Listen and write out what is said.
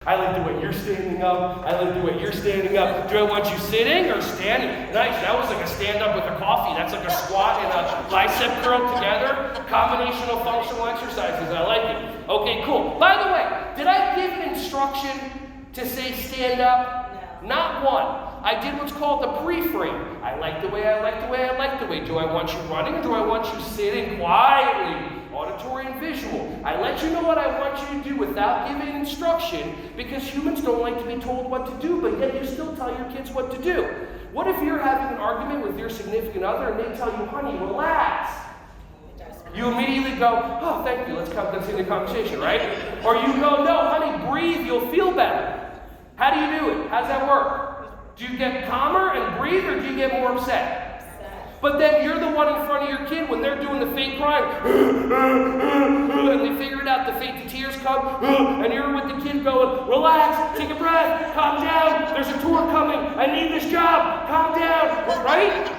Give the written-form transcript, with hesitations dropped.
I like the way you're standing up. I like the way you're standing up. Do I want you sitting or standing? Nice. That was like a stand up with a coffee. That's like a squat and a bicep curl together. Combination of functional exercises. I like it. Okay, cool. By the way, did I give an instruction to say stand up? No. Not one. I did what's called the preframe. I like the way, I like the way, I like the way. Do I want you running or do I want you sitting quietly? Auditory and visual. I let you know what I want you to do without giving instruction because humans don't like to be told what to do, but yet you still tell your kids what to do. What if you're having an argument with your significant other and they tell you, honey, relax? You immediately go, oh, thank you, let's continue the conversation, right? Or you go, no, honey, breathe, you'll feel better. How do you do it? How does that work? Do you get calmer and breathe, or do you get more upset? But then you're the one in front of your kid when they're doing the fake crying, and they figure it out, the fake the tears come, and you're with the kid going, relax, take a breath, calm down, there's a tour coming, I need this job, calm down, right?